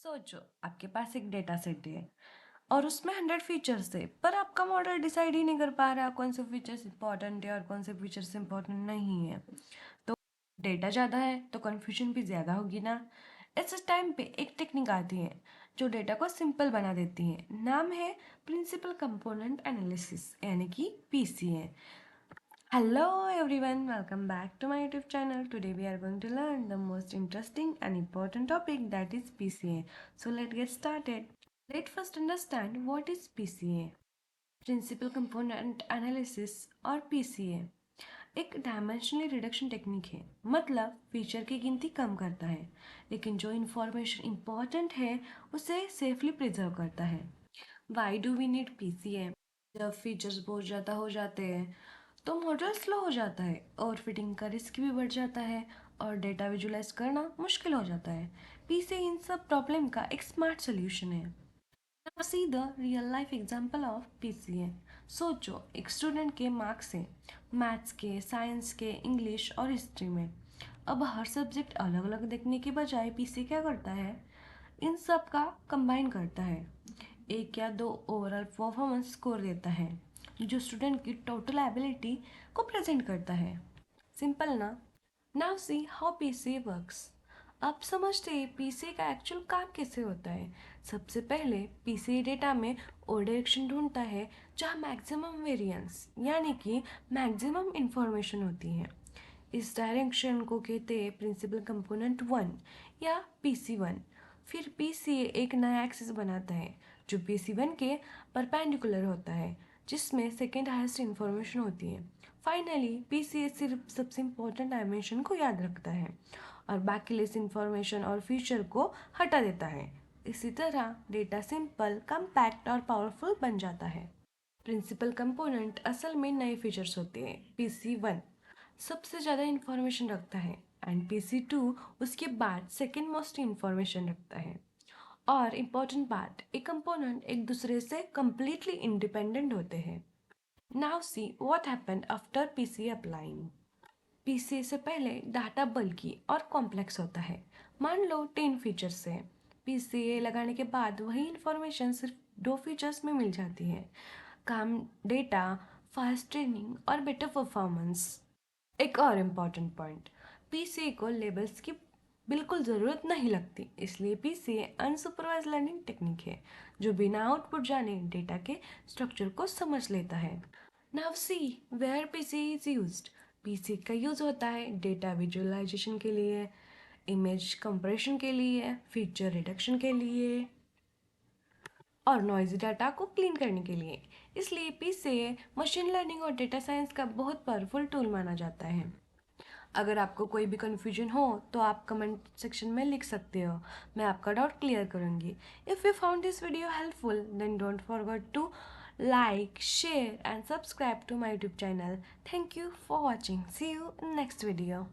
सोचो आपके पास एक डेटा सेट है और उसमें 100 फीचर्स है, पर आपका मॉडल डिसाइड ही नहीं कर पा रहा कौन से फीचर्स इंपॉर्टेंट है और कौन से फीचर्स इंपॉर्टेंट नहीं है। तो डेटा ज़्यादा है तो कन्फ्यूजन भी ज़्यादा होगी ना। इस टाइम पे एक टेक्निक आती है जो डेटा को सिंपल बना देती है। नाम है प्रिंसिपल कंपोनेंट एनालिसिस यानी कि PCA. Hello everyone, welcome back to my YouTube channel. Today we are going to learn the most interesting and important topic, that is PCA. So let's get started. Let's first understand what is PCA. Principal Component Analysis और PCA एक dimensional reduction technique है, मतलब feature की गिनती कम करता है लेकिन जो इन्फॉर्मेशन इम्पॉर्टेंट है उसे सेफली प्रिजर्व करता है। Why do we need PCA? जब फीचर्स बहुत ज़्यादा हो जाते हैं तो मॉडल स्लो हो जाता है और फिटिंग का रिस्क भी बढ़ जाता है और डेटा विजुलाइज करना मुश्किल हो जाता है। पीसीए इन सब प्रॉब्लम का एक स्मार्ट सोल्यूशन है। Now see the real life example of PCA. सोचो एक स्टूडेंट के मार्क्स हैं मैथ्स के, साइंस के, इंग्लिश और हिस्ट्री में। अब हर सब्जेक्ट अलग अलग देखने के बजाय पीसीए क्या करता है, इन सब का कंबाइन करता है, एक या दो ओवरऑल परफॉर्मेंस स्कोर देता है जो स्टूडेंट की टोटल एबिलिटी को प्रेजेंट करता है। सिंपल ना। Now see how PCA works. आप समझते हैं पीसीए का एक्चुअल काम कैसे होता है। सबसे पहले पीसीए डेटा में वो डायरेक्शन ढूंढता है जहाँ मैक्सिमम वेरिएंस यानी कि मैक्सिमम इंफॉर्मेशन होती है। इस डायरेक्शन को कहते हैं प्रिंसिपल कंपोनेंट 1 या PC1। फिर पीसीए एक नया एक्सिस बनाता है जो PC1 के परपेंडिकुलर होता है, जिसमें सेकेंड हाईएस्ट इंफॉर्मेशन होती है। फाइनली पीसीए सिर्फ सबसे इम्पोर्टेंट डायमेंशन को याद रखता है और बाकी लेस इंफॉर्मेशन और फीचर को हटा देता है। इसी तरह डेटा सिंपल, कम्पैक्ट और पावरफुल बन जाता है। प्रिंसिपल कंपोनेंट असल में नए फीचर्स होते हैं। PC1 सबसे ज़्यादा इंफॉर्मेशन रखता है एंड PC2 उसके बाद सेकेंड मोस्ट इंफॉर्मेशन रखता है। और इम्पॉर्टेंट बात, एक कंपोनेंट एक दूसरे से कम्प्लीटली इंडिपेंडेंट होते हैं। Now see what happened after PCA applying. PCA से पहले डाटा बल्कि और कॉम्प्लेक्स होता है। मान लो 10 फीचर्स है, पीसीए लगाने के बाद वही इंफॉर्मेशन सिर्फ 2 फीचर्स में मिल जाती है। काम, डेटा, फास्ट ट्रेनिंग और बेटर परफॉर्मेंस। एक और इम्पॉर्टेंट पॉइंट, पीसीए को लेबल्स की बिल्कुल ज़रूरत नहीं लगती, इसलिए पीसीए अनसुपरवाइज लर्निंग टेक्निक है जो बिना आउटपुट जाने डेटा के स्ट्रक्चर को समझ लेता है। Now see where PCA is used. PCA का यूज़ होता है डेटा विजुअलाइजेशन के लिए, इमेज कंप्रेशन के लिए, फीचर रिडक्शन के लिए और नॉइजी डाटा को क्लीन करने के लिए। इसलिए पीसीए मशीन लर्निंग और डेटा साइंस का बहुत पावरफुल टूल माना जाता है। अगर आपको कोई भी कन्फ्यूजन हो तो आप कमेंट सेक्शन में लिख सकते हो, मैं आपका डाउट क्लियर करूँगी। If you found this video helpful then don't forget to like, share and subscribe to my YouTube channel. Thank you for watching. See you in next video.